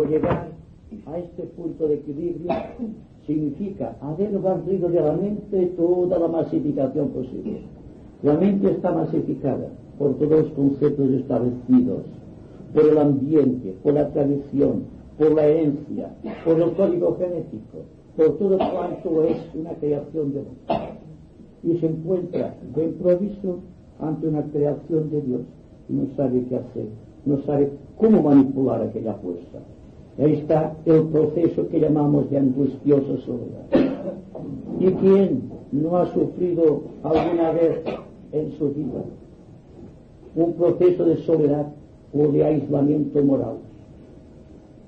o llegar a este punto de equilibrio significa haber barrido de la mente toda la masificación posible. La mente está masificada por todos los conceptos establecidos, por el ambiente, por la tradición, por la herencia, por el código genético, por todo cuanto es una creación de Dios. Y se encuentra de improviso ante una creación de Dios y no sabe qué hacer, no sabe cómo manipular aquella fuerza. Ahí está el proceso que llamamos de angustiosa soledad. ¿Y quién no ha sufrido alguna vez en su vida un proceso de soledad o de aislamiento moral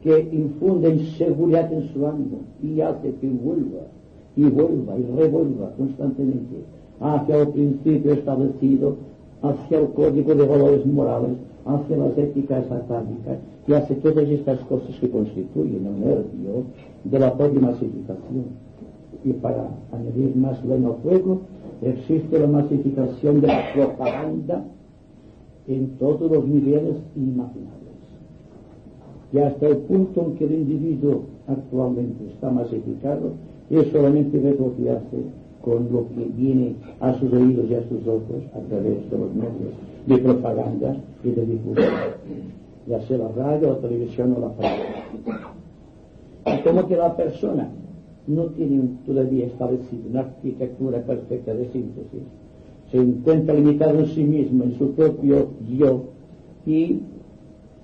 que infunde inseguridad en su ánimo y hace que vuelva y vuelva y revuelva constantemente hacia el principio establecido, hacia el código de valores morales, hacia las éticas atávicas y hace todas estas cosas que constituyen el nervio de la propia masificación? Y para añadir más leña al fuego, existe la masificación de la propaganda en todos los niveles inimaginables. Y hasta el punto en que el individuo actualmente está masificado es solamente refugiarse con lo que viene a sus oídos y a sus ojos a través de los medios de propaganda y de difusión, ya sea la radio, la televisión o la prensa. Y como que la persona no tiene todavía establecido una arquitectura perfecta de síntesis, se encuentra limitado en sí mismo, en su propio yo, y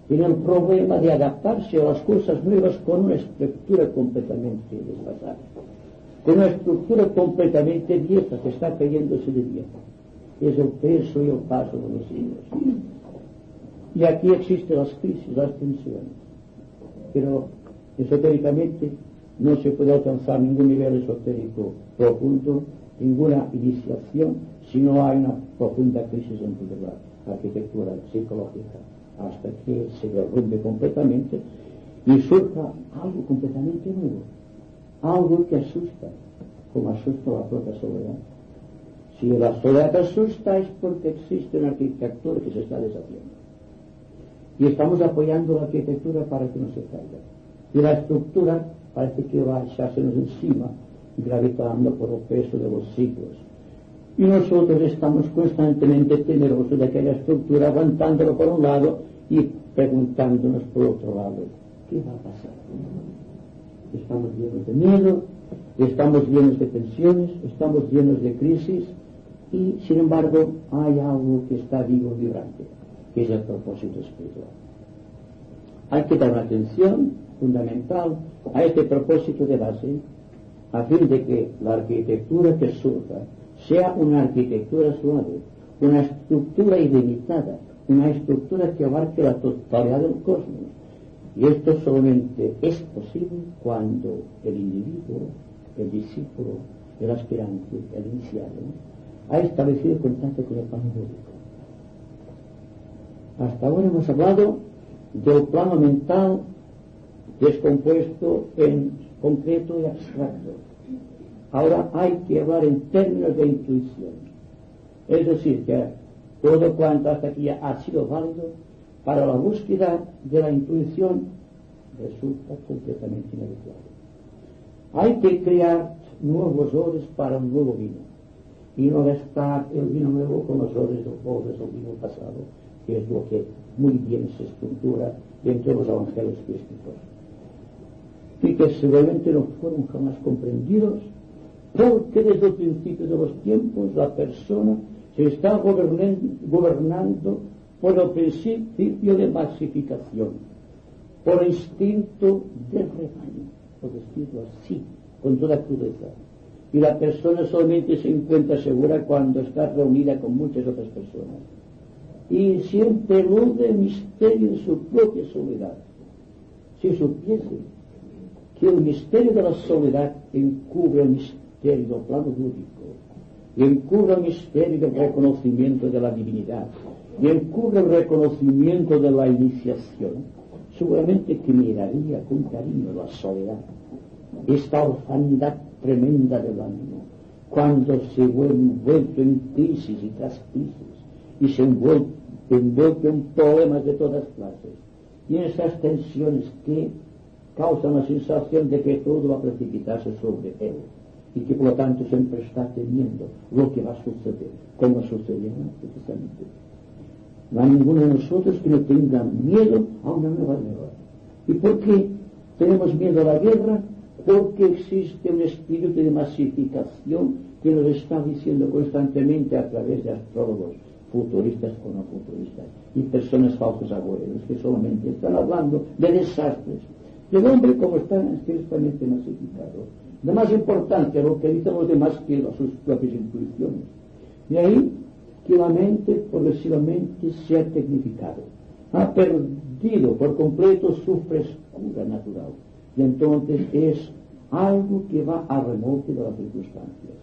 tiene el problema de adaptarse a las cosas nuevas con una estructura completamente desfasada, con una estructura completamente vieja que está cayéndose de vieja. Es el peso y el paso de los siglos. Y aquí existen las crisis, las tensiones. Pero esotéricamente no se puede alcanzar ningún nivel esotérico profundo, ninguna iniciación, si no hay una profunda crisis dentro de la arquitectura psicológica, hasta que se derrumbe completamente y surja algo completamente nuevo, algo que asusta, como asusta la propia soledad. Si la soledad asusta es porque existe una arquitectura que se está deshaciendo. Y estamos apoyando la arquitectura para que no se caiga. Y la estructura parece que va a echársenos encima, gravitando por el peso de los siglos. Y nosotros estamos constantemente temerosos de aquella estructura, aguantándolo por un lado y preguntándonos por otro lado, ¿qué va a pasar? Estamos llenos de miedo, estamos llenos de tensiones, estamos llenos de crisis y, sin embargo, hay algo que está vivo y vibrante, que es el propósito espiritual. Hay que dar una atención fundamental a este propósito de base, a fin de que la arquitectura que surja sea una arquitectura suave, una estructura ilimitada, una estructura que abarque la totalidad del cosmos. Y esto solamente es posible cuando el individuo, el discípulo, el aspirante, el iniciado, ha establecido contacto con el plano lógico. Hasta ahora hemos hablado del plano mental descompuesto en concreto y abstracto. Ahora hay que hablar en términos de intuición. Es decir, que todo cuanto hasta aquí ha sido válido para la búsqueda de la intuición resulta completamente inadecuado. Hay que crear nuevos odres para un nuevo vino y no gastar el vino nuevo con los odres del vino pasado, que es lo que muy bien se estructura dentro de los evangelios crísticos y que seguramente no fueron jamás comprendidos, porque desde el principio de los tiempos la persona se está gobernando por el principio de masificación, por el instinto de rebaño, por decirlo así, con toda crudeza. Y la persona solamente se encuentra segura cuando está reunida con muchas otras personas. Y siempre elude el misterio de su propia soledad. Si supiese que el misterio de la soledad encubre el misterio del plano lúdico, encubre el misterio del reconocimiento de la divinidad, y encubre el reconocimiento de la iniciación, seguramente que miraría con cariño la soledad, esta orfandad tremenda del ánimo, cuando se ve envuelto en crisis y tras crisis, y se envuelto en problemas de todas clases, y en esas tensiones que causan la sensación de que todo va a precipitarse sobre él y que por lo tanto siempre está temiendo lo que va a suceder, como sucedió precisamente. No hay ninguno de nosotros que no tenga miedo a una nueva guerra. ¿Y por qué tenemos miedo a la guerra? Porque existe un espíritu de masificación que nos está diciendo constantemente a través de astrólogos, futuristas o no futuristas, y personas falsos abuelos que solamente están hablando de desastres. Y el hombre, como está espiritualmente masificado, da más importancia a lo que dicen los demás que a sus propias intuiciones. Y ahí que la mente progresivamente se ha tecnificado, ha perdido por completo su frescura natural, y entonces es algo que va a remolque de las circunstancias,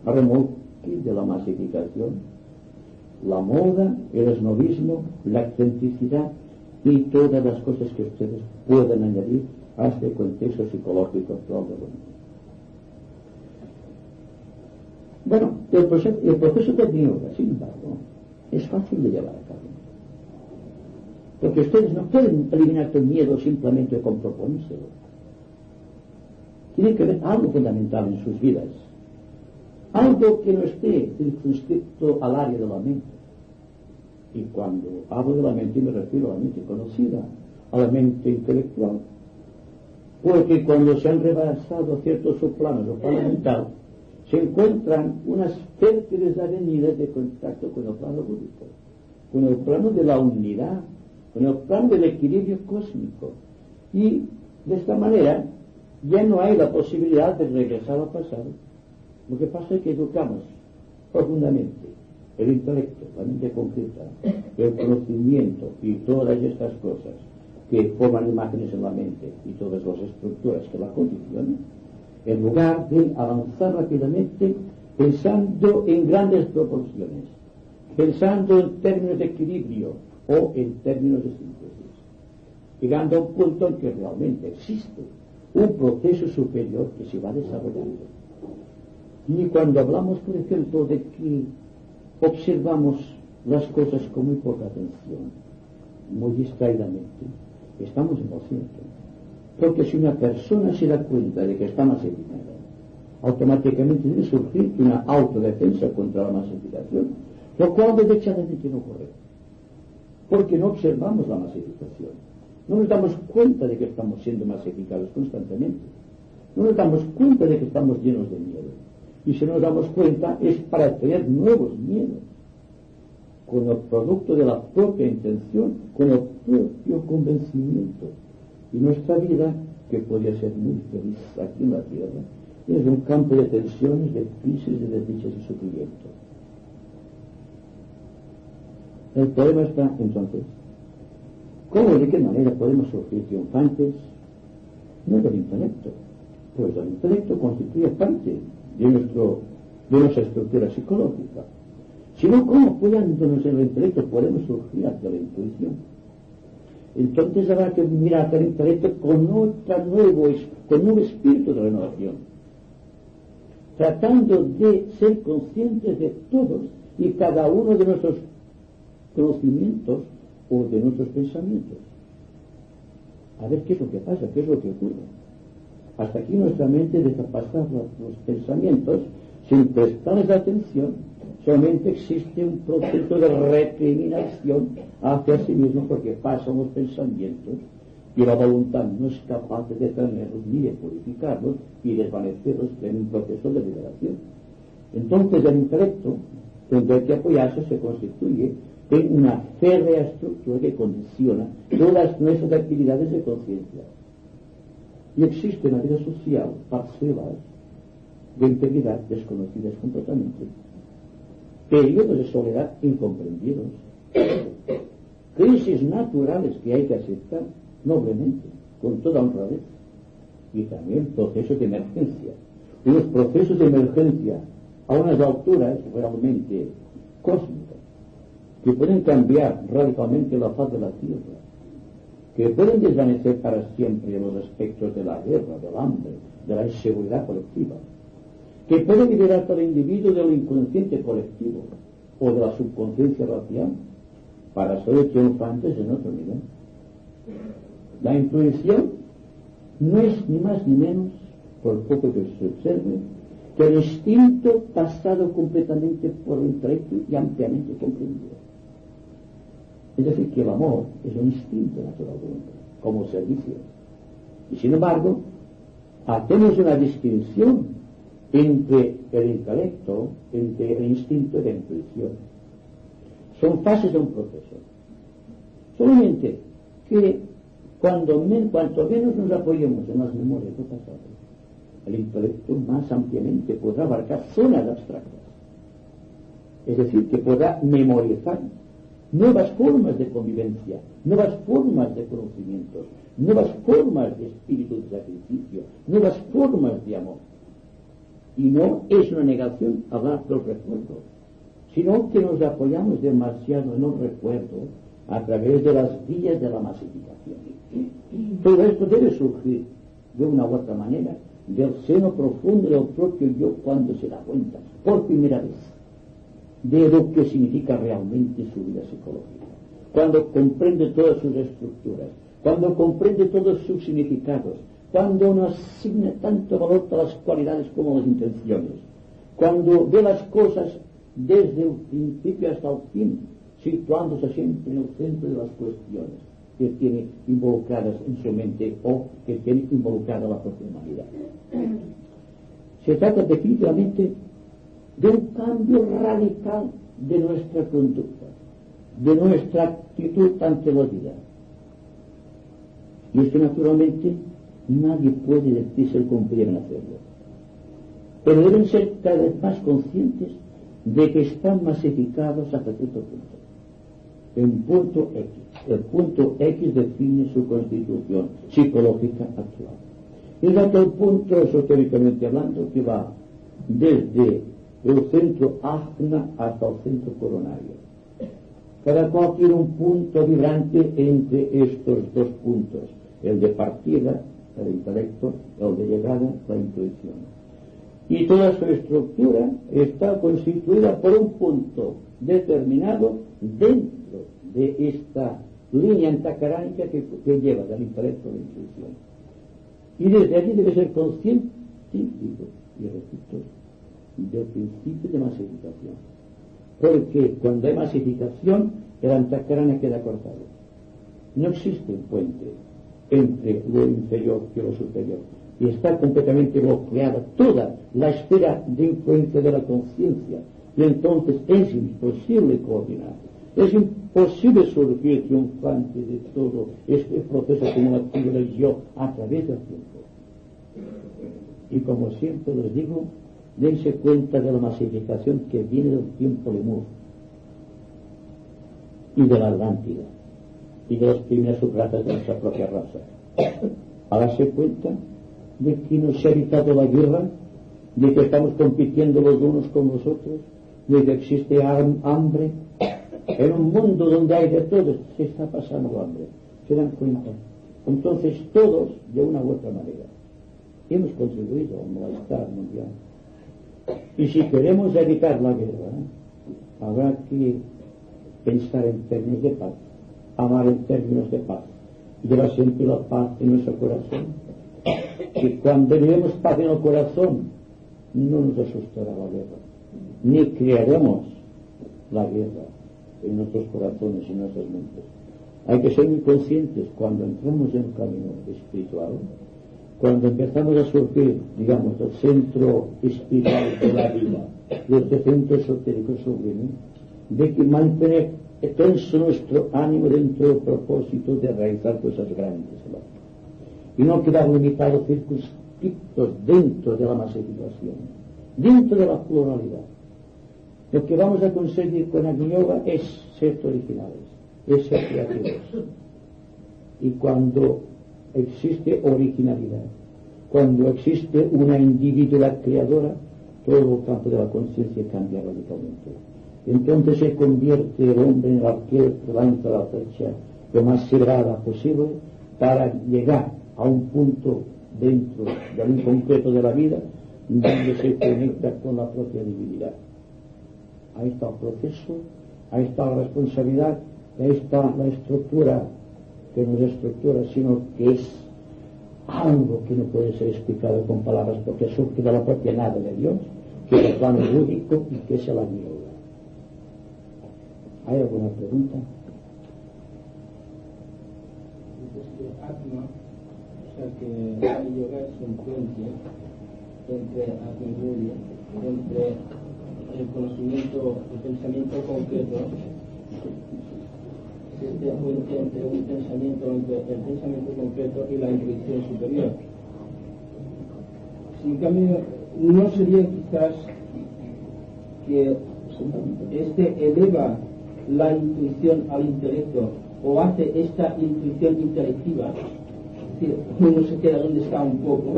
a remolque de la masificación, la moda, el esnovismo, la excentricidad y todas las cosas que ustedes puedan añadir a este contexto psicológico actual del mundo. Bueno, el proceso de niebla, sin embargo, es fácil de llevar a cabo. Porque ustedes no pueden eliminar el miedo simplemente con proponérselo. Tiene que haber algo fundamental en sus vidas. Algo que no esté circunscrito al área de la mente. Y cuando hablo de la mente me refiero a la mente conocida, a la mente intelectual. Porque cuando se han rebasado ciertos subplanos o plano mental, se encuentran unas fértiles avenidas de contacto con el plano búdico, con el plano de la unidad, con el plano del equilibrio cósmico. Y de esta manera ya no hay la posibilidad de regresar al pasado. Lo que pasa es que educamos profundamente el intelecto, la mente concreta, el conocimiento y todas estas cosas que forman imágenes en la mente y todas las estructuras que la condicionan, en lugar de avanzar rápidamente pensando en grandes proporciones, pensando en términos de equilibrio o en términos de síntesis, llegando a un punto en que realmente existe un proceso superior que se va desarrollando. Y cuando hablamos, por ejemplo, de que observamos las cosas con muy poca atención, muy distraídamente, estamos en lo cierto. Porque si una persona se da cuenta de que está masificada, automáticamente debe surgir una autodefensa contra la masificación, lo cual derechamente no ocurre. Porque no observamos la masificación. No nos damos cuenta de que estamos siendo masificados constantemente. No nos damos cuenta de que estamos llenos de miedo. Y si nos damos cuenta es para tener nuevos miedos, con el producto de la propia intención, con el propio convencimiento. Y nuestra vida, que podría ser muy feliz aquí en la tierra, es un campo de tensiones, de crisis, de desdichas y sufrimiento. El problema está entonces, ¿cómo y de qué manera podemos surgir triunfantes? No del intelecto, pues el intelecto constituye parte de nuestra estructura psicológica, sino cómo apoyándonos en el intelecto podemos surgir hacia la intuición. Entonces habrá que mirar hacia el intelecto con un nuevo espíritu de renovación, tratando de ser conscientes de todos y cada uno de nuestros conocimientos o de nuestros pensamientos. A ver qué es lo que pasa, qué es lo que ocurre. Hasta aquí nuestra mente deja pasar los pensamientos sin prestarles atención. Solamente existe un proceso de recriminación hacia sí mismo porque pasan los pensamientos y la voluntad no es capaz de detenerlos ni de purificarlos y desvanecerlos en un proceso de liberación. Entonces el intelecto, tendrá que apoyarse, se constituye en una férrea estructura que condiciona todas nuestras actividades de conciencia. Y existe en la vida social parcelas de integridad desconocidas completamente, periodos de soledad incomprendidos, crisis naturales que hay que aceptar noblemente, con toda honradez, y también procesos de emergencia, unos procesos de emergencia a unas alturas realmente cósmicas, que pueden cambiar radicalmente la faz de la tierra, que pueden desvanecer para siempre los aspectos de la guerra, del hambre, de la inseguridad colectiva, que pueden liberar al individuo del inconsciente colectivo o de la subconsciencia racial para ser triunfantes en otro nivel. La intuición no es ni más ni menos, por poco que se observe, que el instinto pasado completamente por el intelecto y ampliamente comprendido. Es decir, que el amor es un instinto natural del hombre, como servicio. Y sin embargo, hacemos una distinción entre el intelecto, entre el instinto y la intuición. Son fases de un proceso. Solamente que cuanto menos nos apoyemos en las memorias del pasado, el intelecto más ampliamente podrá abarcar zonas abstractas. Es decir, que podrá memorizar nuevas formas de convivencia, nuevas formas de conocimientos, nuevas formas de espíritu de sacrificio, nuevas formas de amor. Y no es una negación hablar del recuerdo, sino que nos apoyamos demasiado en el recuerdo a través de las vías de la masificación. Todo esto debe surgir de una u otra manera del seno profundo del propio yo cuando se da cuenta, por primera vez, de lo que significa realmente su vida psicológica. Cuando comprende todas sus estructuras, cuando comprende todos sus significados, cuando no asigna tanto valor a las cualidades como a las intenciones, cuando ve las cosas desde el principio hasta el fin, situándose siempre en el centro de las cuestiones que tiene involucradas en su mente o que tiene involucrada la propia humanidad. Se trata definitivamente de un cambio radical de nuestra conducta, de nuestra actitud ante la vida. Y esto naturalmente nadie puede decirse cómo pudieran hacerlo. Pero deben ser cada vez más conscientes de que están masificados hasta cierto punto. En punto X. El punto X define su constitución psicológica actual. Es aquel punto, esotéricamente hablando, que va desde el centro ajna hasta el centro coronario. Cada cual tiene un punto vibrante entre estos dos puntos, el de partida, el intelecto, el de llegada, la intuición. Y toda su estructura está constituida por un punto determinado dentro de esta línea antacaránica que lleva del intelecto a la intuición. Y desde allí debe ser consciente, digo, y repito, del principio de masificación. Porque cuando hay masificación, el antacarana queda cortado. No existe un puente entre lo inferior y lo superior. Y está completamente bloqueada toda la esfera de influencia de la conciencia. Y entonces es imposible coordinar. Es imposible surgir triunfante de todo este proceso acumulativo del yo a través del tiempo. Y como siempre les digo, dense cuenta de la masificación que viene del tiempo lemur y de la Atlántida y de las primeras subrazas de nuestra propia raza. Hágase cuenta de que no se ha evitado la guerra, de que estamos compitiendo los unos con los otros, de que existe hambre. En un mundo donde hay de todo, se está pasando hambre. ¿Se dan cuenta? Entonces todos, de una u otra manera, hemos contribuido al malestar mundial. Y si queremos evitar la guerra, habrá que pensar en términos de paz, amar en términos de paz, llevar siempre la paz en nuestro corazón. Y cuando tenemos paz en el corazón, no nos asustará la guerra, ni crearemos la guerra en nuestros corazones y en nuestras mentes. Hay que ser muy conscientes cuando entramos en el camino espiritual, cuando empezamos a surgir, digamos, del centro espiritual de la vida, de este centro esotérico sublime, de que mantener tenso nuestro ánimo dentro del propósito de realizar cosas grandes, ¿no? Y no quedar limitados, circunscritos dentro de la masificación, dentro de la pluralidad. Lo que vamos a conseguir con Agni Yoga es ser originales, es ser creativos. Y cuando existe originalidad, cuando existe una individualidad creadora, todo el campo de la conciencia cambia radicalmente. Entonces se convierte el hombre en el arquero que lanza la flecha lo más cerrada posible para llegar a un punto dentro del inconcreto de la vida donde se conecta con la propia divinidad. Ahí está el proceso, ahí está la responsabilidad, ahí está la estructura, que no es estructura, sino que es algo que no puede ser explicado con palabras porque surge de la propia nada de Dios, que es el plano búdico y que es el Agni Yoga. ¿Hay alguna pregunta? Atma, o sea que el Agni Yoga es un puente entre Atma y Buddhi, entre el conocimiento, el pensamiento concreto, este puente entre un pensamiento, entre el pensamiento concreto y la intuición superior. Sin cambio, no sería quizás que este eleva la intuición al intelecto o hace esta intuición intelectiva, es decir, uno se queda donde está un poco.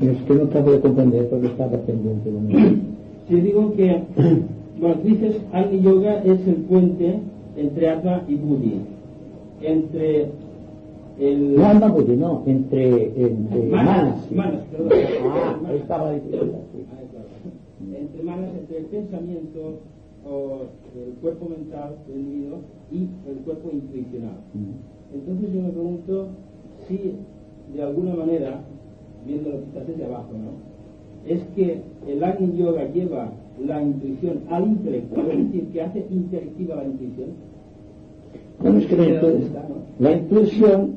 Es que no acabo de comprender porque estaba pendiente de mí. Si digo que, bueno, dices, Agni Yoga es el puente entre Atma y Buddhi, entre el... No, Atma Buddhi, no, entre manas. Manas, perdón. Ahí estaba diciendo. Entre manas, entre el pensamiento o el cuerpo mental del individuo y el cuerpo intuicional. Entonces yo me pregunto si de alguna manera, viéndolo quizás desde abajo, ¿no?, es que el Agni Yoga lleva la intuición al intelecto, es decir, que hace intelectiva la intuición. No, es que la intuición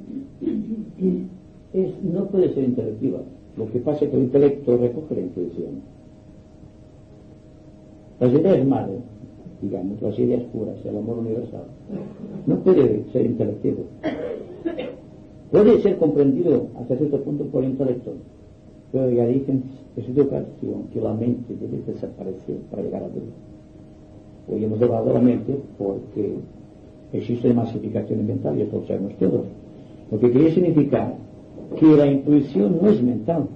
no puede ser intelectiva. Lo que pasa es que el intelecto recoge la intuición. Las ideas madres, digamos, las ideas puras, el amor universal, no puede ser intelectivo. Puede ser comprendido hasta cierto punto por el intelecto, pero ya dicen que es educación, que la mente debe desaparecer para llegar a Dios. Hoy hemos hablado de la mente porque existe masificación mental y esto lo sabemos todos. Lo que quiere significar que la intuición no es mental,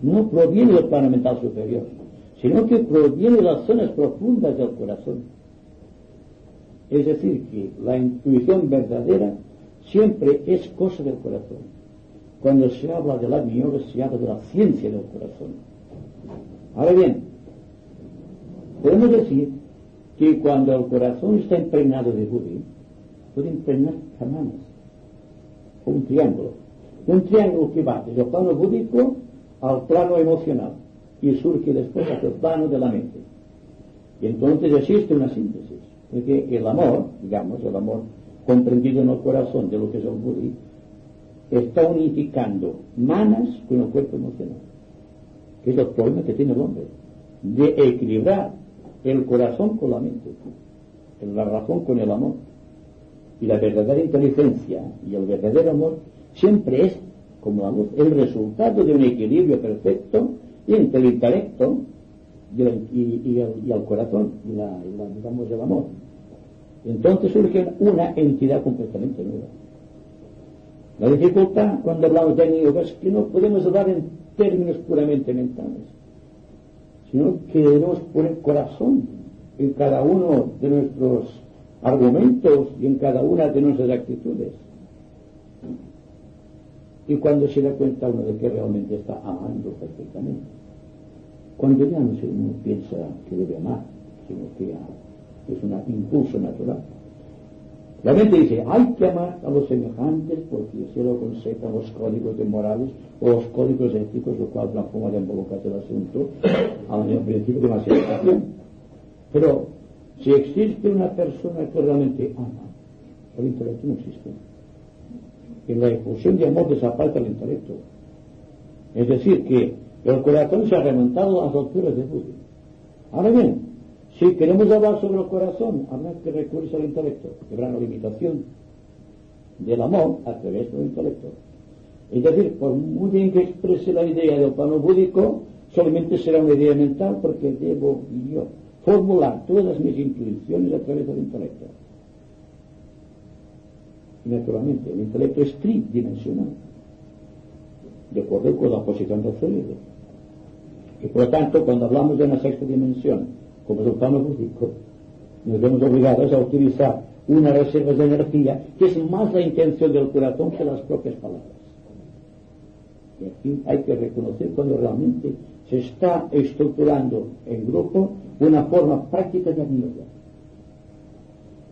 no proviene del plano mental superior, sino que proviene de las zonas profundas del corazón. Es decir, que la intuición verdadera siempre es cosa del corazón. Cuando se habla del Agni Yoga se habla de la ciencia del corazón. Ahora bien, podemos decir que cuando el corazón está impregnado de Buddhi, puede impregnar kamanas, o un triángulo que va desde el plano búdico al plano emocional y surge después hacia el plano de la mente. Y entonces existe una síntesis, porque el amor, digamos, el amor comprendido en el corazón de lo que es el Buddhi, está unificando manas con el cuerpo emocional, que es el problema que tiene el hombre, de equilibrar el corazón con la mente, la razón con el amor. Y la verdadera inteligencia y el verdadero amor siempre es, como la luz, el resultado de un equilibrio perfecto entre el intelecto y el corazón, digamos, el amor. Entonces surge una entidad completamente nueva. La dificultad cuando hablamos de Agni Yoga es que no podemos hablar en términos puramente mentales, sino que debemos poner corazón en cada uno de nuestros argumentos y en cada una de nuestras actitudes. Y cuando se da cuenta uno de que realmente está amando perfectamente, cuando ya no piensa que debe amar, sino que es un impulso natural. La mente dice, hay que amar a los semejantes porque si lo conceptan los códigos de morales o los códigos éticos, lo cual transforma de involucrarse el asunto al principio de masificación. Pero si existe una persona que realmente ama, el intelecto no existe. En la efusión de amor desaparece el intelecto. Es decir, que el corazón se ha remontado a las alturas de Buddha. Ahora bien, si queremos hablar sobre el corazón, habrá que recurrir al intelecto, que habrá una limitación del amor a través del intelecto. Es decir, por muy bien que exprese la idea del plano búdico, solamente será una idea mental porque debo yo formular todas mis intuiciones a través del intelecto. Y naturalmente, el intelecto es tridimensional, de acuerdo con la posición del cerebro. Y por lo tanto, cuando hablamos de una sexta dimensión, como es el plano búdico, nos vemos obligados a utilizar unas reservas de energía que es más la intención del corazón que las propias palabras. Y aquí hay que reconocer cuando realmente se está estructurando en grupo una forma práctica de Agni Yoga.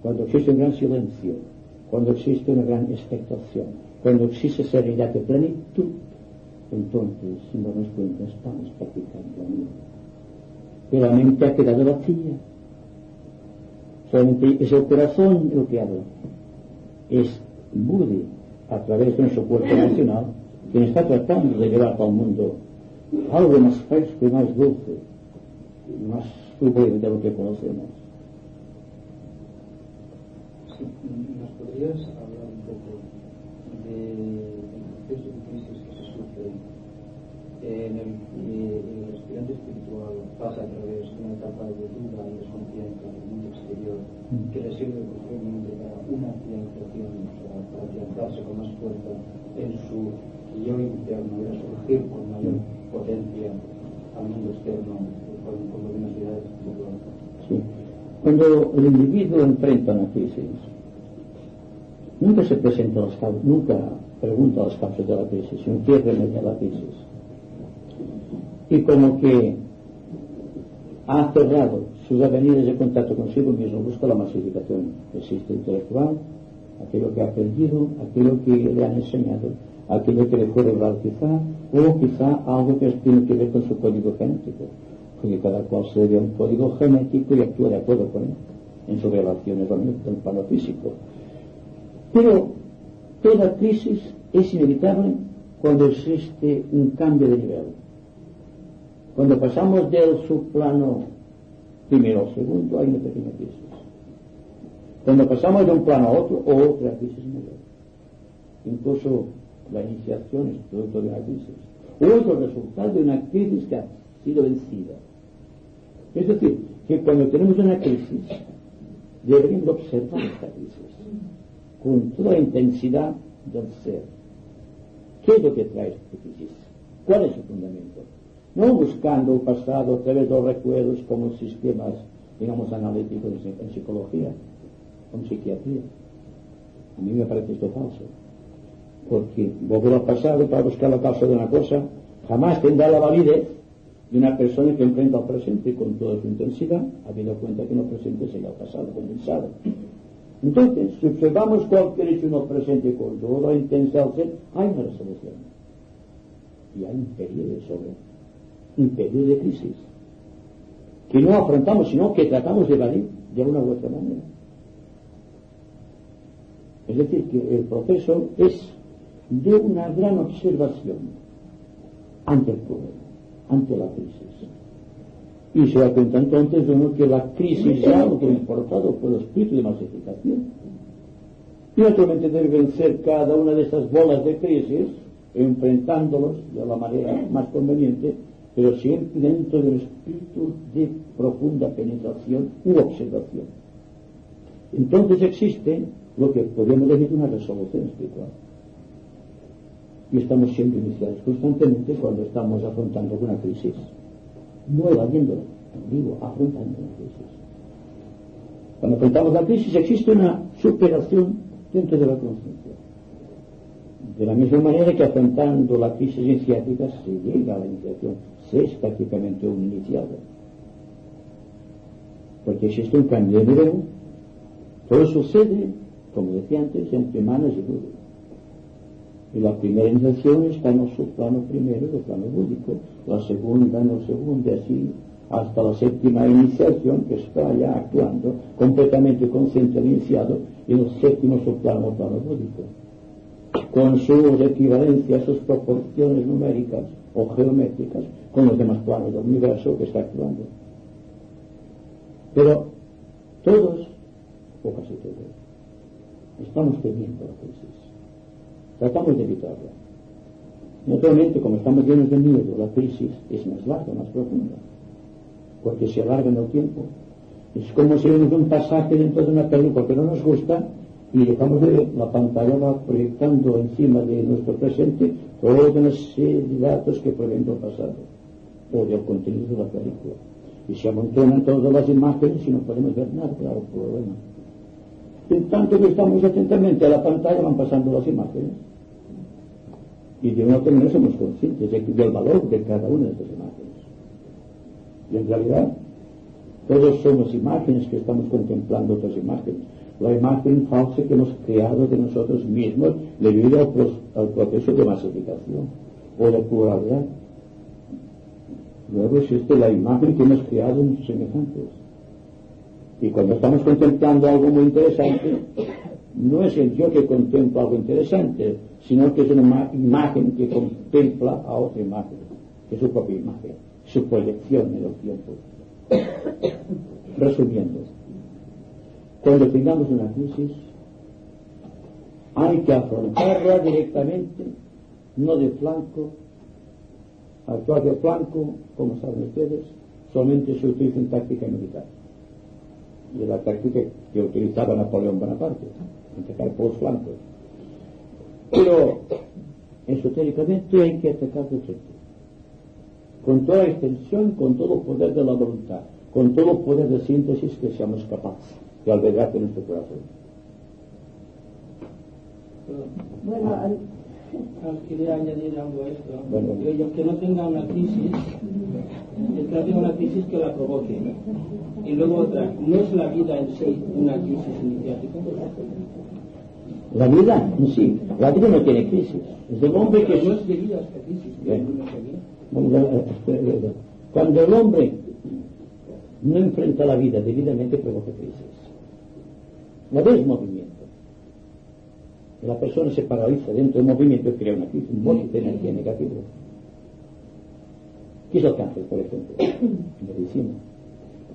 Cuando existe un gran silencio, cuando existe una gran expectación, Cuando existe serenidad y plenitud, entonces, sin darnos cuenta, estamos practicando amor. Pero la mente ha quedado vacía. Solamente es el corazón lo que habla. Es Buda, a través de nuestro cuerpo emocional, quien está tratando de llevar al mundo algo más fresco y más dulce, más sublime de lo que conocemos. Sí, ¿nos podrías hablar un poco del proceso de crisis que se sufre en el aspirante espiritual? Pasa a través de una etapa de duda y desconfianza del mundo exterior que le sirve posiblemente para una afianzación, o sea, para afianzarse con más fuerza en su yo interno y a surgir con mayor potencia al mundo externo con luminosidad espiritual. Sí. Cuando el individuo enfrenta una crisis, nunca se presenta las causas, nunca pregunta las causas de la crisis, sino qué remedia la crisis. Y como que ha cerrado sus avenidas de contacto consigo mismo, busca la masificación. Existe intelectual, aquello que ha aprendido, aquello que le han enseñado, aquello que le fue revelado quizá, o quizá algo que tiene que ver con su código genético, porque cada cual se debe a un código genético y actúa de acuerdo con él en sus relaciones con el plano físico. Pero toda crisis es inevitable cuando existe un cambio de nivel. Cuando pasamos del subplano primero al segundo, hay una pequeña crisis. Cuando pasamos de un plano a otro, otra crisis mayor. Incluso la iniciación es producto de una crisis. O es el resultado de una crisis que ha sido vencida. Es decir, que cuando tenemos una crisis, deberíamos observar esta crisis con toda la intensidad del ser. ¿Qué es lo que trae esta crisis? ¿Cuál es su fundamento? No buscando el pasado a través de los recuerdos como sistemas, digamos, analíticos en psicología, en psiquiatría. A mí me parece esto falso. Porque volver al pasado para buscar la causa de una cosa jamás tendrá la validez de una persona que enfrenta al presente con toda su intensidad, habiendo cuenta que no presente sería el pasado condensado. Entonces, si observamos cualquier hecho en el presente con toda la intensidad del ser, hay una resolución. Y hay un periodo de crisis, que no afrontamos, sino que tratamos de evadir de una u otra manera. Es decir, que el proceso es de una gran observación ante el problema, ante la crisis. Y se da cuenta entonces uno que la crisis es algo importado por el espíritu de masificación. Y naturalmente debe vencer cada una de esas bolas de crisis, enfrentándolos de la manera más conveniente, pero siempre dentro del espíritu de profunda penetración u observación. Entonces existe lo que podríamos decir una resolución espiritual. Y estamos siendo iniciados constantemente cuando estamos afrontando una crisis. No evadiéndola, digo, afrontando una crisis. Cuando afrontamos la crisis existe una superación dentro de la conciencia. De la misma manera que afrontando la crisis iniciática se llega a la iniciación, se es prácticamente un iniciado. Porque existe un cambio de nivel, todo sucede, como decía antes, entre manos y Buda. Y la primera iniciación está en el subplano primero, el plano búdico, la segunda en el segundo, y así hasta la séptima iniciación, que está ya actuando completamente consciente del iniciado, y el séptimo subplano, plano búdico, con sus equivalencias, sus proporciones numéricas o geométricas con los demás planos del universo que está actuando. Pero todos, o casi todos, estamos temiendo la crisis. Tratamos de evitarla. Naturalmente, como estamos llenos de miedo, la crisis es más larga, más profunda, porque se alarga en el tiempo. Es como si vemos un pasaje dentro de una película que no nos gusta y dejamos de ver, la pantalla va proyectando encima de nuestro presente toda una serie de datos que provienen del pasado o del contenido de la película. Y se amontonan todas las imágenes y no podemos ver nada, claro, problema. En tanto que estamos atentamente a la pantalla van pasando las imágenes y de una manera somos conscientes del valor de cada una de estas imágenes. Y en realidad todos somos imágenes que estamos contemplando otras imágenes. la imagen falsa que hemos creado de nosotros mismos debido al proceso de masificación o de pluralidad. Luego existe la imagen que hemos creado en sus semejantes. Y cuando estamos contemplando algo muy interesante, no es el yo que contempla algo interesante, sino que es una imagen que contempla a otra imagen, que es su propia imagen, su proyección en el tiempo. Resumiendo, cuando tengamos una crisis, hay que afrontarla directamente, no de flanco. Actuar de flanco, como saben ustedes, solamente se utiliza en táctica militar. Y la táctica que utilizaba Napoleón Bonaparte, atacar por los flancos. Pero esotéricamente hay que atacar de frente, con toda extensión, con todo el poder de la voluntad, con todo el poder de síntesis que seamos capaces de albergar en nuestro corazón. Bueno, quería añadir algo a esto. Bueno. Yo que no tenga una crisis, el que no tenga una crisis que la provoque. Y luego otra, ¿no es la vida en sí una crisis iniciática? La vida en sí, la vida no tiene crisis. Es el hombre que no es debido a esta crisis. Cuando el hombre no enfrenta la vida debidamente, provoca crisis. La vida es movimiento. La persona se paraliza dentro del movimiento y crea una crisis, un bote de energía negativa. ¿Qué es el cáncer, por ejemplo? Medicina.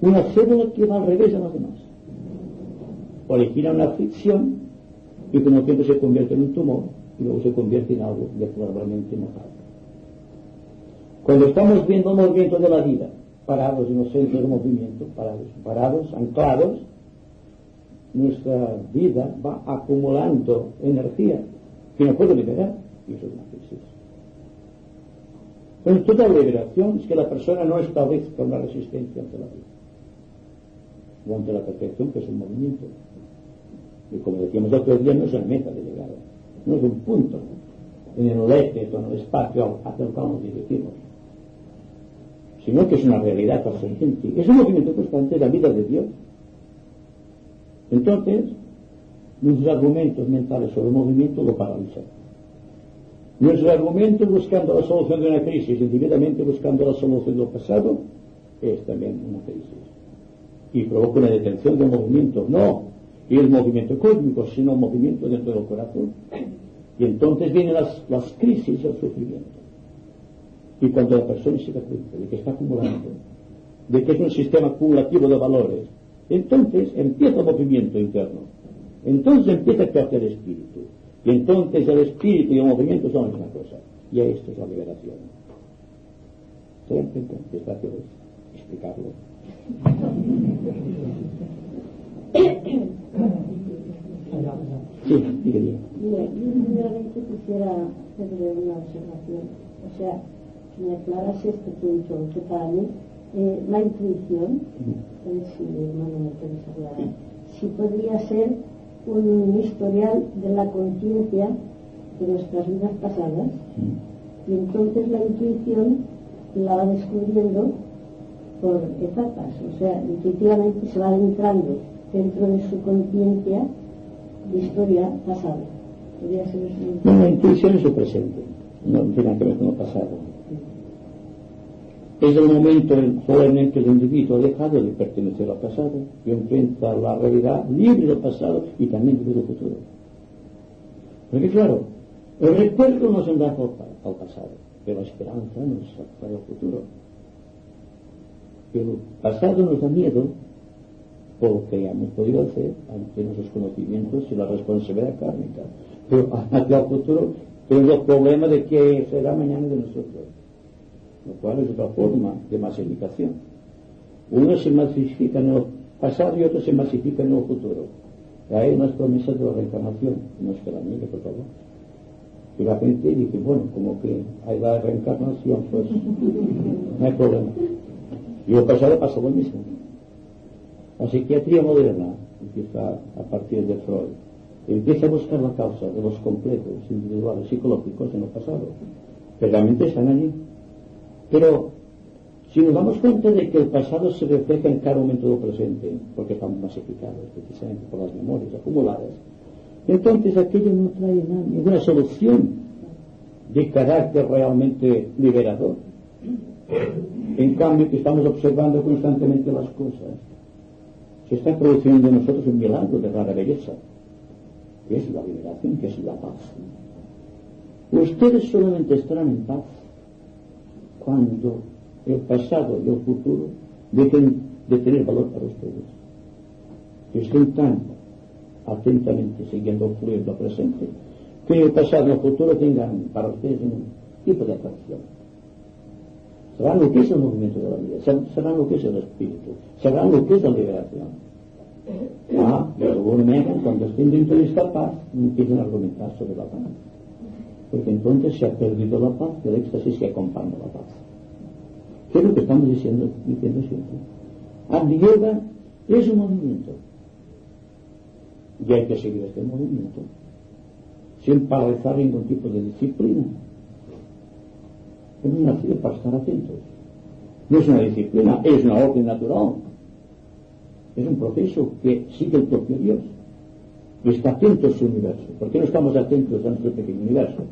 Una célula que va al revés de las demás. Origina una fricción y con el tiempo se convierte en un tumor y luego se convierte en algo deplorablemente mortal. Cuando estamos viendo el movimiento de la vida, parados en el centro del movimiento, parados, anclados, nuestra vida va acumulando energía que no puede liberar, y eso es una crisis. Entonces, toda liberación es que la persona no establezca una resistencia ante la vida o ante la perfección, que es un movimiento. Y como decíamos el otro día, no es una meta de llegada, no es un punto en el eje o en el espacio hacia el cual nos dirigimos, sino que es una realidad trascendente. Es un movimiento constante de la vida de Dios. Entonces, nuestros argumentos mentales sobre el movimiento lo paralizan. Nuestros argumentos buscando la solución de una crisis, individualmente buscando la solución del pasado, es también una crisis. Y provoca una detención del movimiento. No el movimiento cósmico, sino el movimiento dentro del corazón. Y entonces vienen las crisis y el sufrimiento. Y cuando la persona se da cuenta de que está acumulando, de que es un sistema acumulativo de valores, entonces empieza el movimiento interno. Entonces empieza a crecer el espíritu. Y entonces el espíritu y el movimiento son la misma cosa. Y esto es la liberación. ¿Se dan cuenta? Es fácil explicarlo. Sí, dígame. Mire, yo primeramente quisiera hacerle una observación. O sea, que me aclarase este punto, que para mí la intuición, si mi hermano me puede aclarar, si podría ser un historial de la conciencia de nuestras vidas pasadas, y entonces la intuición la va descubriendo por etapas, o sea, intuitivamente se va adentrando dentro de su conciencia de historia pasada. Podría ser eso. No, la intuición es su presente, no tiene que ver con lo pasado. Es el momento en el que el individuo ha dejado de pertenecer al pasado y enfrenta la realidad libre del pasado y también libre del futuro. Porque claro, el recuerdo nos enlaza al pasado, pero la esperanza nos atrae al futuro. El pasado nos da miedo por lo que hemos podido hacer ante nuestros conocimientos y la responsabilidad kármica. Pero hacia el futuro tenemos el problema de que será mañana de nosotros, lo cual es otra forma de masificación. Uno se masifica en el pasado y otro se masifica en el futuro. Hay unas promesas de la reencarnación, no es que la niegue, por favor. Y la gente dice, bueno, como que hay la reencarnación, pues no hay problema. Y el pasado pasa lo mismo. La psiquiatría moderna empieza a partir de Freud. Empieza a buscar la causa de los complejos individuales psicológicos en el pasado. Que realmente están allí. Pero Si nos damos cuenta de que el pasado se refleja en cada momento del presente, porque estamos masificados precisamente por las memorias acumuladas, entonces aquello no trae ninguna solución de carácter realmente liberador. En cambio, que estamos observando constantemente las cosas, se está produciendo en nosotros un milagro de rara belleza, que es la liberación, que es la paz. Ustedes solamente estarán en paz cuando el pasado y el futuro dejen de tener valor para ustedes, que estén tan atentamente siguiendo el fluir del presente, que el pasado y el futuro tengan para ustedes un tipo de atracción. Sabrán lo que es el movimiento de la vida, sabrán lo que es el espíritu, sabrán lo que es la liberación. Pero luego cuando estén dentro de esta paz, empiezan a argumentar sobre la paz, porque entonces se ha perdido la paz, el éxtasis que acompaña la paz. ¿Qué es lo que estamos diciendo siempre? El yoga es un movimiento, y hay que seguir este movimiento sin paralizar ningún tipo de disciplina. Hemos nacido para estar atentos. No es una disciplina, es una orden natural. Es un proceso que sigue el propio Dios y está atento a su universo. ¿Por qué no estamos atentos a nuestro pequeño universo?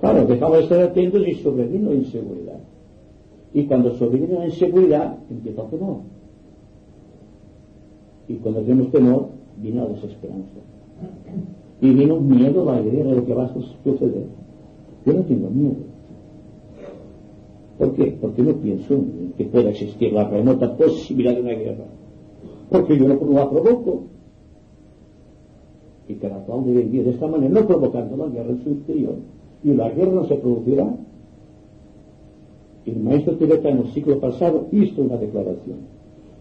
Claro, dejamos de estar atentos y sobreviene la inseguridad. Y cuando sobreviene la inseguridad, empieza el temor. Y cuando tenemos temor, viene la desesperanza. Y viene un miedo a la idea de lo que va a suceder. Yo no tengo miedo. ¿Por qué? Porque no pienso en que pueda existir la remota posibilidad de una guerra. Porque yo no la provoco. Y cada cual debe vivir de esta manera, no provocando la guerra en su interior. Y la guerra no se producirá. El maestro tibetano en el siglo pasado hizo una declaración.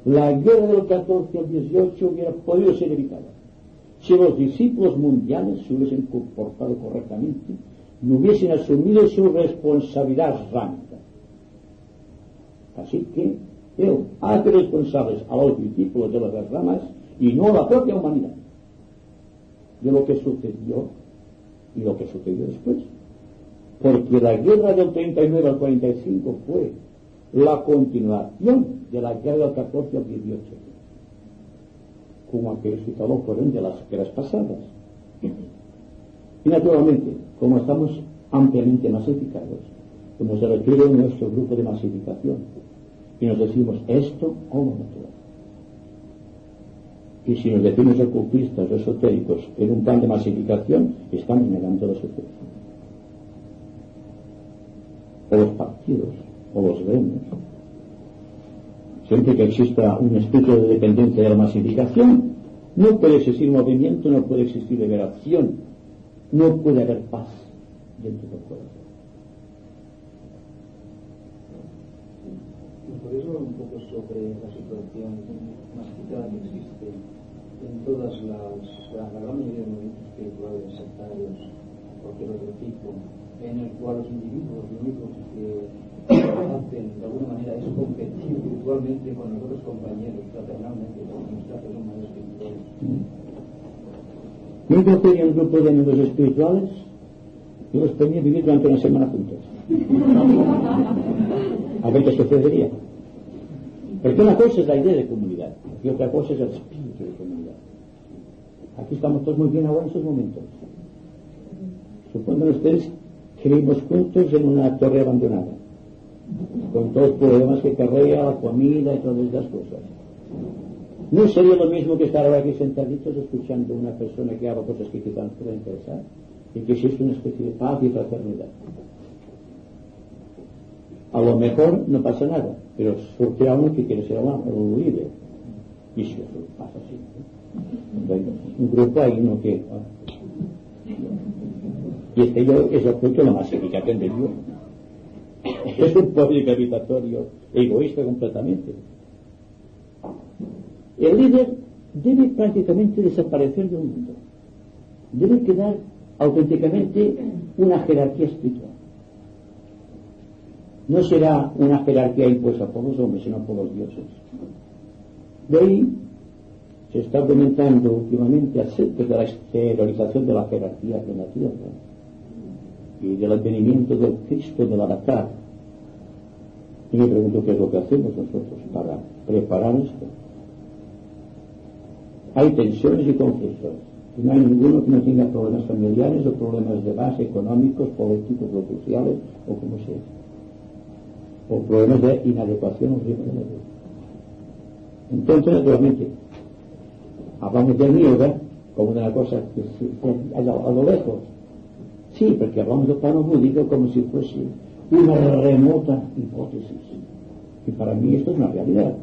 La guerra del 14 al 18 hubiera podido ser evitada si los discípulos mundiales se hubiesen comportado correctamente, no hubiesen asumido su responsabilidad santa. Así que él hace responsables a los discípulos de las ramas y no a la propia humanidad de lo que sucedió y lo que sucedió después. Porque la guerra del 39 al 45 fue la continuación de la guerra del 14 al 18, como aquellos que fueron de las guerras pasadas. Y naturalmente, como estamos ampliamente masificados, como se refiere a nuestro grupo de masificación, y nos decimos esto o lo natural. Y si nos decimos ocultistas o esotéricos en un plan de masificación, estamos negando la sucesión. O los partidos, o los gremios. Siempre que exista un espíritu de dependencia de la masificación, no puede existir movimiento, no puede existir liberación, no puede haber paz dentro del corazón. ¿Podéis hablar un poco sobre la situación masificada que existe en todas la gran mayoría de movimientos espirituales, sectarios, cualquier otro tipo, en el cual los individuos lo único que hacen de alguna manera es competir virtualmente con los otros compañeros, fraternalmente, con nuestra que son más espirituales? Yo tenía un grupo de amigos espirituales y los ponía a vivir durante una semana juntos. A ver qué sucedería. Porque una cosa es la idea de comunidad y otra cosa es el espíritu de comunidad. Aquí estamos todos muy bien ahora en estos momentos. Supongan ustedes que vivimos juntos en una torre abandonada, con todos los problemas que carrea, la comida y todas estas cosas. No sería lo mismo que estar ahora aquí sentaditos escuchando a una persona que haga cosas que quizás nos puedan interesar y que existe una especie de paz y fraternidad. A lo mejor no pasa nada, pero surge a uno que quiere ser un líder. Y si eso pasa así, un grupo hay uno que... Y este yo es el fruto de la masificación de Dios. Es un pueblo gravitatorio, egoísta completamente. El líder debe prácticamente desaparecer del mundo. Debe quedar auténticamente una jerarquía espiritual. No será una jerarquía impuesta por los hombres, sino por los dioses. De ahí se está argumentando últimamente acerca de la exteriorización de la jerarquía en la tierra y del advenimiento del Cristo del avatar, Y me pregunto qué es lo que hacemos nosotros para preparar esto. Hay tensiones y conflictos. Y no hay ninguno que no tenga problemas familiares o problemas de base económicos, políticos o sociales o como sea. O problemas de inadecuación o ritmo de la vida. Entonces, naturalmente, hablamos del yoga como de una cosa que a lo lejos. Sí, porque hablamos del plano búdico como si fuese una remota hipótesis. Y para mí esto es una realidad.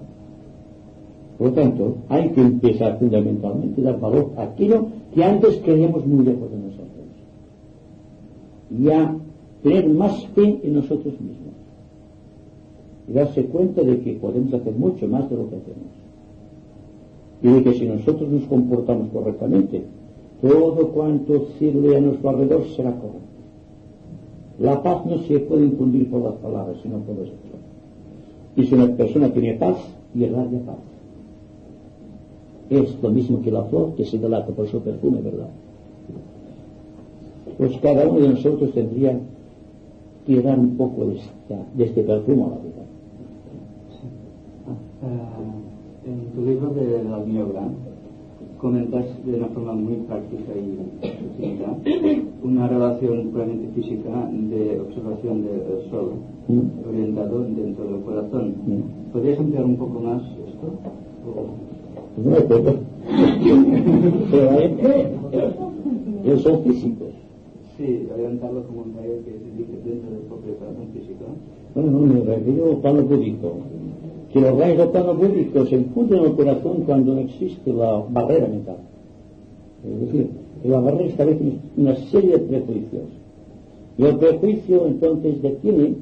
Por lo tanto, hay que empezar fundamentalmente a dar valor a aquello que antes creíamos muy lejos de nosotros. Y a tener más fe en nosotros mismos. Y darse cuenta de que podemos hacer mucho más de lo que hacemos. Y de que si nosotros nos comportamos correctamente, todo cuanto sirve a nuestro alrededor será correcto. La paz no se puede infundir por las palabras, sino por los hechos. Y si una persona tiene paz, irradia paz. Es lo mismo que la flor que se delata por su perfume, ¿verdad? Pues cada uno de nosotros tendría que dar un poco de este perfume a la vida. En tu libro de la yoga comentas de una forma muy práctica y sucinta una relación puramente física de observación del sol orientado dentro del corazón. ¿Podrías ampliar un poco más esto? No me acuerdo. Pero son físicos. Sí, orientarlo como un rayo que se dirige dentro del propio corazón físico. Bueno, no, me refiero al plano búdico. Que los rayos del plano búdico se infunden en el corazón cuando no existe la barrera mental. Es decir, que la barrera establece una serie de prejuicios. Y el prejuicio entonces detiene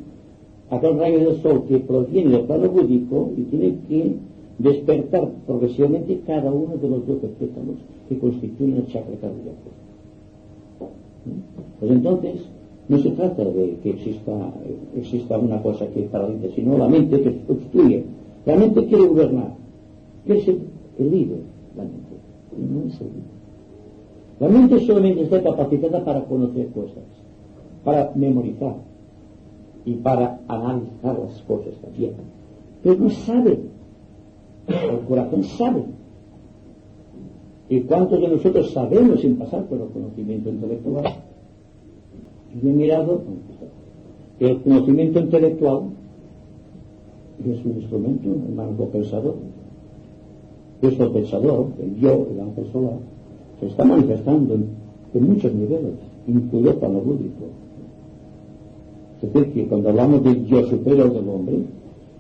aquel rayo del sol que proviene del plano búdico y tiene que despertar progresivamente cada uno de los 12 pétalos que constituyen el chakra cardíaco. Pues entonces no se trata de que exista una cosa que paralice, sino la mente que obstruye. La mente quiere gobernar, quiere ser el líder, la mente, y no es el líder. La mente solamente está capacitada para conocer cosas, para memorizar y para analizar las cosas también, pero no sabe. El corazón sabe. ¿Y cuántos de nosotros sabemos sin pasar por el conocimiento intelectual? Y he mirado el conocimiento intelectual es un instrumento, el mango pensador. Nuestro pensador, el yo, el ángel solar, se está manifestando en muchos niveles, incluido el plano búdico. Es decir, que cuando hablamos del yo superior del hombre,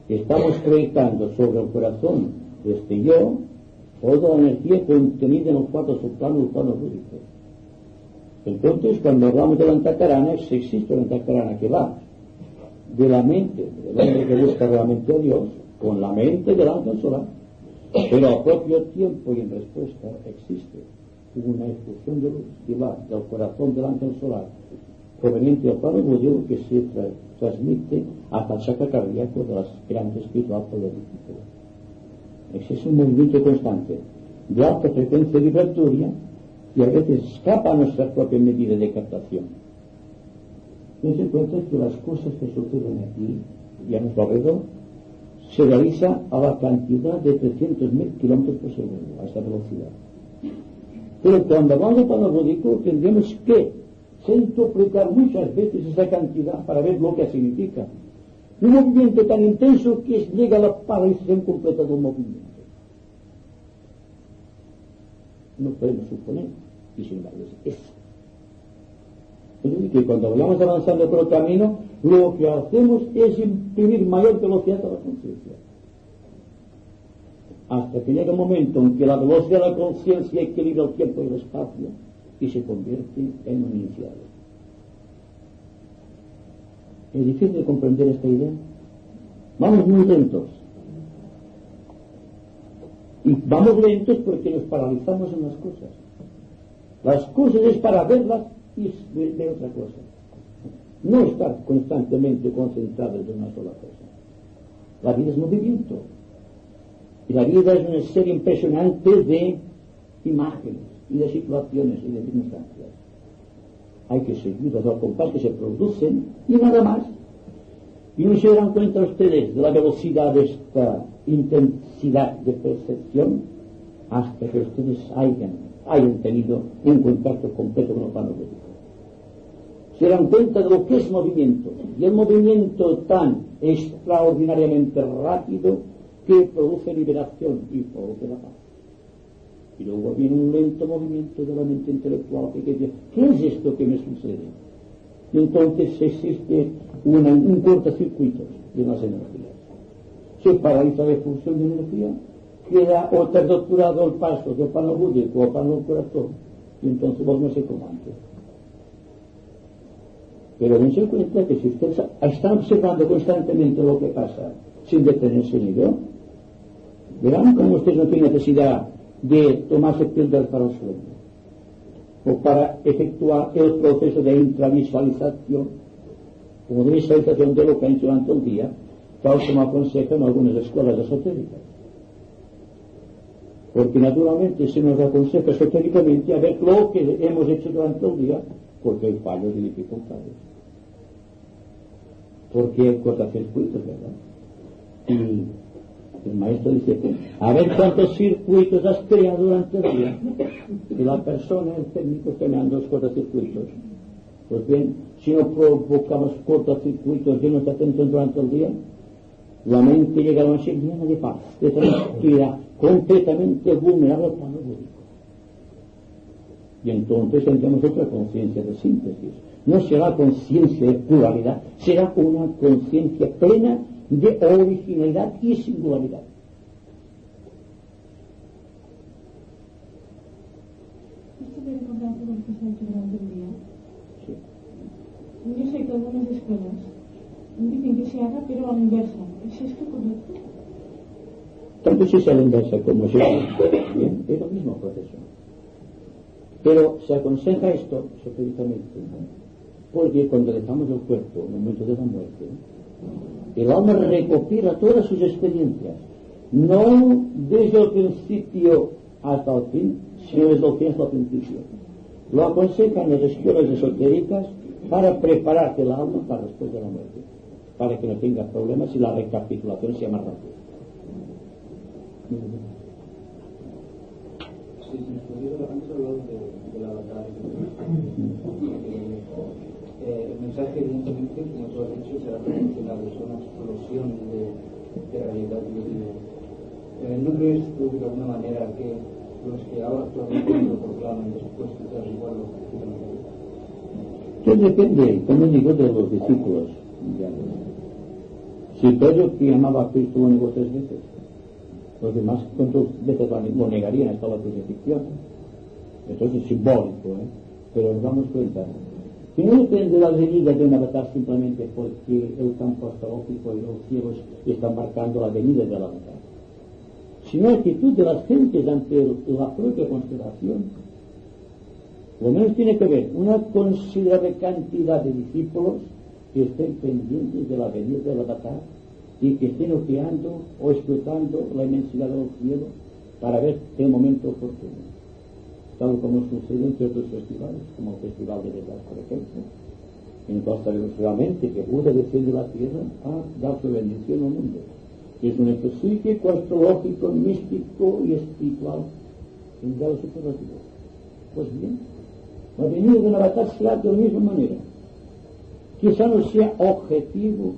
estamos proyectando sobre el corazón de este yo toda la energía contenida en los 4 subplanos del plano búdico. Entonces, cuando hablamos de la antakarana, si existe una antakarana que va de la mente del hombre que busca realmente a Dios con la mente del ángel solar, pero al propio tiempo y en respuesta existe una expulsión de luz que va del corazón del ángel solar proveniente del plano búdico que se transmite hasta el chakra cardíaco de la aspirante espiritual por el discípulo. Existe un movimiento constante de alta frecuencia vibratoria y a veces escapa a nuestra propia medida de captación. Ten en cuenta que las cosas que suceden aquí y a nuestro alrededor se realiza a la cantidad de 300.000 kilómetros por segundo, a esta velocidad. Pero cuando vamos al plano búdico tendremos que centuplicar muchas veces esa cantidad para ver lo que significa. Un movimiento tan intenso que llega a la paralización completa del movimiento. No podemos suponer, y sin embargo es eso. Es decir, que cuando vamos avanzando por el camino, lo que hacemos es imprimir mayor velocidad a la conciencia. Hasta que llega un momento en que la velocidad de la conciencia equilibra el tiempo y el espacio y se convierte en un iniciado. ¿Es difícil de comprender esta idea? Vamos muy lentos. Y vamos lentos porque nos paralizamos en las cosas. Las cosas es para verlas y ver otra cosa. No estar constantemente concentrados en una sola cosa. La vida es movimiento. Y la vida es una serie impresionante de imágenes y de situaciones y de circunstancias. Hay que seguirlas al compás que se producen y nada más. Y no se darán cuenta ustedes de la velocidad de esta intensidad de percepción hasta que ustedes hayan tenido un contacto completo con el plano físico. Se dan cuenta de lo que es movimiento, y el movimiento tan extraordinariamente rápido que produce liberación y produce la paz. Y luego viene un lento movimiento de la mente intelectual que dice, ¿qué es esto que me sucede? Y entonces existe un cortocircuito de las energías. Se paraliza la expulsión de energía, queda otra doctorado el paso del plano búdico al plano del corazón, y entonces vos no sé cómo antes. Pero dense cuenta que si ustedes están observando constantemente lo que pasa sin detenerse en ello, verán cómo ustedes no tienen necesidad de tomarse píldoras para el sueño o para efectuar el proceso de intravisualización como de visualización de lo que han hecho durante el día, tal como aconsejan algunas escuelas esotéricas. Porque naturalmente se nos aconseja esotéricamente a ver lo que hemos hecho durante el día, porque hay fallos y dificultades. Porque hay cortocircuitos, ¿verdad? Y el maestro dice, a ver cuántos circuitos has creado durante el día. Y la persona, el técnico, está mirando los cortocircuitos. Pues bien, si no provocamos cortocircuitos llenos de atención durante el día, la mente llega a una ser llena de paz, de tranquilidad, completamente vulnerable al plano búdico. Y entonces tendremos otra conciencia de síntesis. No será conciencia de pluralidad, será una conciencia plena de originalidad y singularidad. ¿Esto tiene contacto con lo que se ha hecho durante el día? Sí. Yo sé que algunas escuelas dicen que se haga, pero a la inversa. ¿Es esto correcto? Tanto si es a la inversa como si es bien, es el mismo proceso. Pero se aconseja esto, esotéricamente, porque cuando dejamos el cuerpo en el momento de la muerte, el alma recopila todas sus experiencias, no desde el principio hasta el fin, sino desde el fin hasta el principio. Lo aconsejan las escuelas esotéricas para prepararse el alma para después de la muerte, para que no tenga problemas y la recapitulación sea más rápida. Sí, si nos pudiera, antes hablado del avatar. El mensaje, evidentemente, como tú has dicho, será proporcional, es una explosión de realidad. ¿No crees tú de alguna manera que los que ahora actualmente lo proclaman después quizás igual lo practican? Todo depende, como digo, de los discípulos. Si Pedro que amaba a Cristo lo negó 3 veces, los demás cuántas veces lo negarían hasta la crucifixión. Entonces es simbólico, pero nos damos cuenta que no depende de la venida de un avatar simplemente porque el campo astrológico y los cielos están marcando la venida del avatar, sino la actitud de las gentes ante la propia constelación. Lo menos tiene que ver una considerable cantidad de discípulos que estén pendientes de la venida del avatar y que estén ojeando o explotando la inmensidad del cielo para ver el momento oportuno, tal como sucede en ciertos festivales, como el Festival de Verdad, por ejemplo. Entonces sabemos realmente que Buda desciende de la tierra a dar su bendición al mundo. Es un hecho psíquico, astrológico, místico y espiritual en grado superlativo. Pues bien, la venida de un avatar será de la misma manera. Quizá no sea objetivo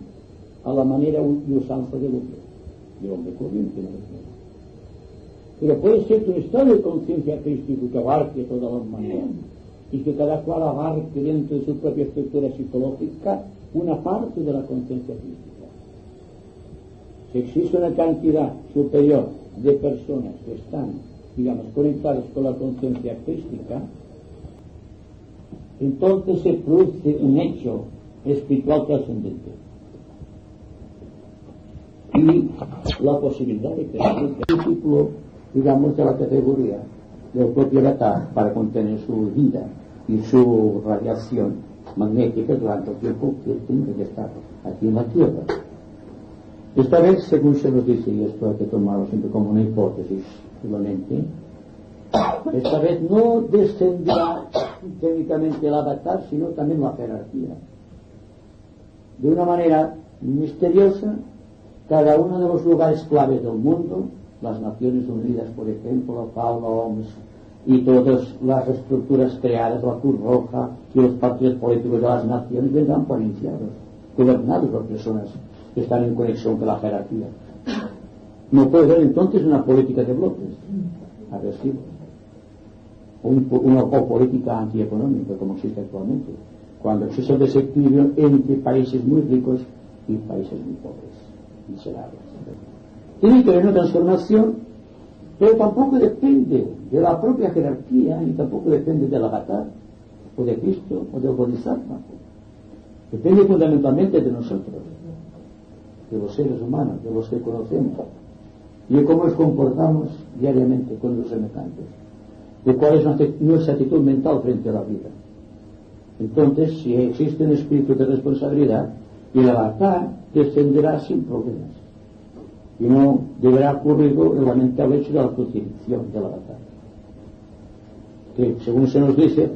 a la manera y usanza del hombre corriente, ¿no? Pero puede ser un estado de conciencia crístico que abarque toda la humanidad y que cada cual abarque dentro de su propia estructura psicológica una parte de la conciencia crística. Si existe una cantidad superior de personas que están, digamos, conectadas con la conciencia crística, entonces se produce un hecho espiritual trascendente. Y la posibilidad de que el discípulo, digamos, de la categoría del propio avatar para contener su vida y su radiación magnética durante el tiempo que tiene que estar aquí en la Tierra. Esta vez, según se nos dice, y esto hay que tomarlo siempre como una hipótesis solamente, esta vez no descenderá técnicamente el avatar, sino también la jerarquía. De una manera misteriosa, cada uno de los lugares claves del mundo, las Naciones Unidas, por ejemplo, la FAO, la OMS, y todas las estructuras creadas, la Cruz Roja y los partidos políticos de las naciones, vendrán por iniciados, gobernados por personas que están en conexión con la jerarquía. No puede haber entonces una política de bloques agresivos o política antieconómica como existe actualmente, cuando existe el desequilibrio entre países muy ricos y países muy pobres, miserables. Tiene que haber una transformación, pero tampoco depende de la propia jerarquía y tampoco depende del avatar o de Cristo o del Bodhisattva. Depende fundamentalmente de nosotros, de los seres humanos, de los que conocemos, y de cómo nos comportamos diariamente con los semejantes, de cuál es nuestra actitud mental frente a la vida. Entonces, si existe un espíritu de responsabilidad, el avatar descenderá sin problemas, y no deberá ocurrir el lamentable hecho de la crucifixión del avatar, que según se nos dice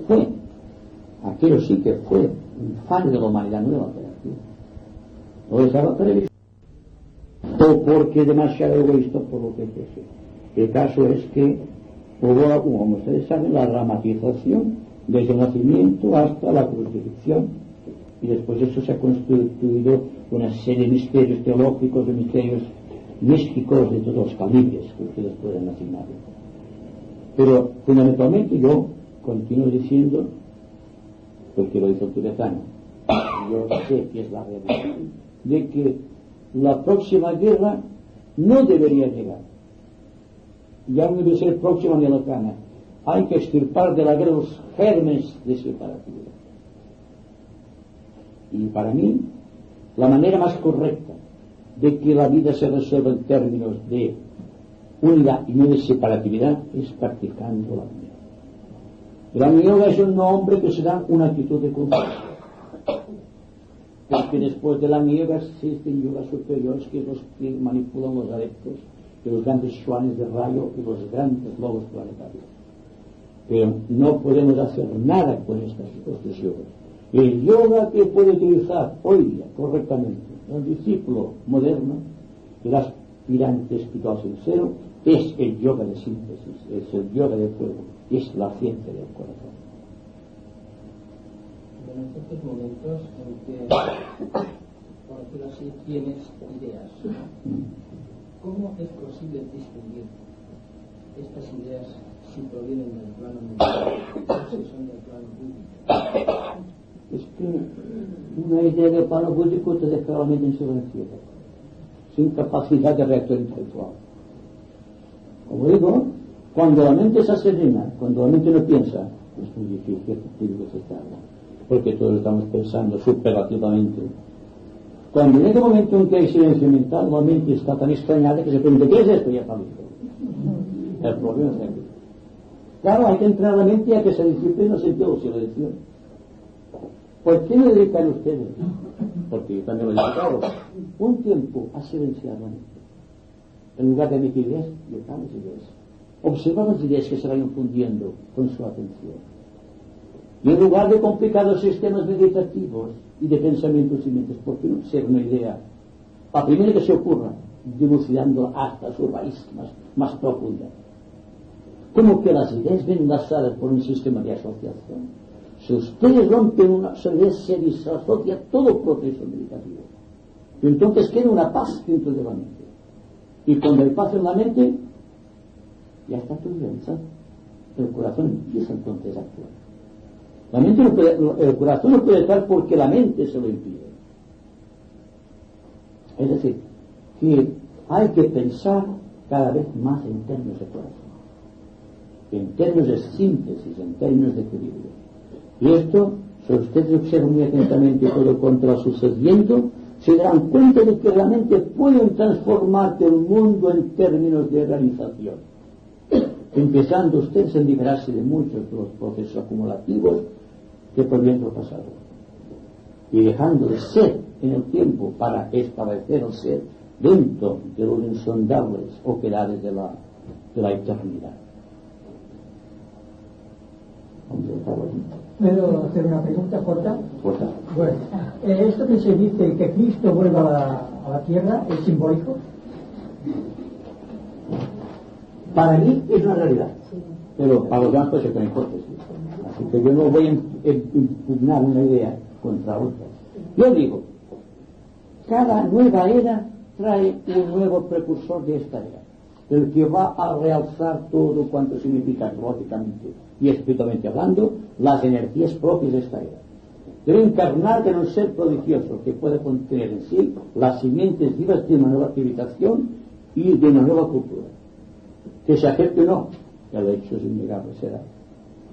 aquello sí que fue un fan de la humanidad, no de la jerarquía, no estaba previsto, o porque demasiado egoísta, por lo que fuese. El caso es que hubo, como ustedes saben, la dramatización desde el nacimiento hasta la crucifixión, y después eso se ha constituido una serie de misterios teológicos, de misterios místicos de todos los calibres que ustedes pueden asignar. Pero fundamentalmente yo continúo diciendo, porque lo hizo el tibetano, yo sé que es la realidad, de que la próxima guerra no debería llegar, ya no debe ser próxima ni lejana. Hay que extirpar de la guerra los gérmenes de separatividad. Y para mí, la manera más correcta de que la vida se resuelva en términos de unidad y no de separatividad es practicando la yoga. El Agni Yoga es un nombre que se da una actitud de conciencia, porque después del Agni Yoga existen yogas superiores, que es los que manipulan los adeptos de los grandes shuanes de rayo y los grandes lobos planetarios. Pero no podemos hacer nada con estos yogas. El yoga que puede utilizar hoy día correctamente el discípulo moderno, el aspirante espiritual sincero, es el yoga de síntesis, es el yoga de fuego, es la ciencia del corazón. Bueno, en estos momentos en que, por decirlo así, tienes ideas, ¿cómo es posible distinguir estas ideas si provienen del plano mental o si son del plano búdico? Es que una idea del plano búdico te deja la mente en silencio, sin capacidad de reacción intelectual. Como digo, cuando la mente se serena, cuando la mente no piensa, es muy difícil aceptarla, porque todos estamos pensando superlativamente. Cuando en este momento en que hay silencio mental, la mente está tan extrañada que se pregunta, ¿qué es esto? Y ya está listo. El problema es aquí. Claro, hay que entrar a la mente a que se disciplina el sentido de silencio. ¿Por qué no dedican ustedes? Porque yo también lo he dedicado un tiempo a silenciar la mente. En lugar de emitir ideas, dejar las ideas. Observar las ideas que se vayan fundiendo con su atención. Y en lugar de complicados sistemas meditativos y de pensamientos y mentes, ¿por qué no ser una idea? La primera que se ocurra, dilucidándola hasta su raíz más profunda. Como que las ideas ven enlazadas por un sistema de asociación. Si ustedes rompen una idea, se disasocia todo proceso meditativo. Y entonces queda una paz dentro de la mente. Y cuando hay paz en la mente, ya está todo realizado. El corazón empieza entonces a actuar. La mente no puede, el corazón no puede estar porque la mente se lo impide. Es decir, que hay que pensar cada vez más en términos de corazón, en términos de síntesis, en términos de equilibrio. Y esto, si ustedes observan muy atentamente todo cuanto va sucediendo, se darán cuenta de que realmente pueden transformar el mundo en términos de realización, empezando ustedes a liberarse de muchos de los procesos acumulativos que provienen del pasado, y dejando de ser en el tiempo para establecer el ser dentro de los insondables oquedades de la eternidad. ¿Puedo hacer una pregunta corta? Corta. Bueno, esto que se dice que Cristo vuelva a la tierra es simbólico. Para mí es una realidad, pero para los demás puede ser que no importe. Así que yo no voy a impugnar una idea contra otra. Yo digo, cada nueva era trae un nuevo precursor de esta era, el que va a realzar todo cuanto significa lógicamente y espiritualmente hablando las energías propias de esta era. Debe encarnar en un ser prodigioso que puede contener en sí las simientes vivas de una nueva civilización y de una nueva cultura. Que se acepte o no, el hecho es innegable, será.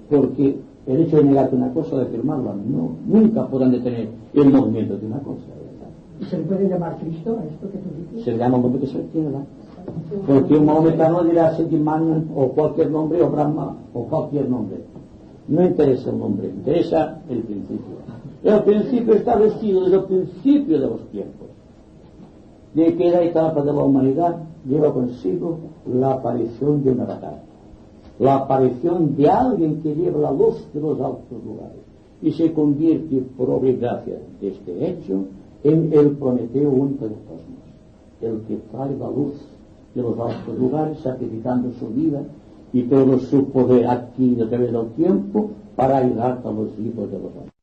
Porque el hecho de negarte una cosa o de afirmarla, no, nunca podrán detener el movimiento de una cosa, ¿verdad? ¿Y se le puede llamar Cristo a esto que tú dices? Se le llama un nombre que se le quiera dar. Porque un maometano dirá Sediman o cualquier nombre, o Brahma o cualquier nombre. No interesa el nombre, interesa el principio. El principio establecido desde el principio de los tiempos. De que la etapa de la humanidad lleva consigo la aparición de una batalla, la aparición de alguien que lleva la luz de los altos lugares y se convierte por obra y gracia de este hecho en el Prometeo único del cosmos, el que trae la luz de los altos lugares sacrificando su vida y todo su poder aquí a través del tiempo para ayudar a los hijos de los hombres.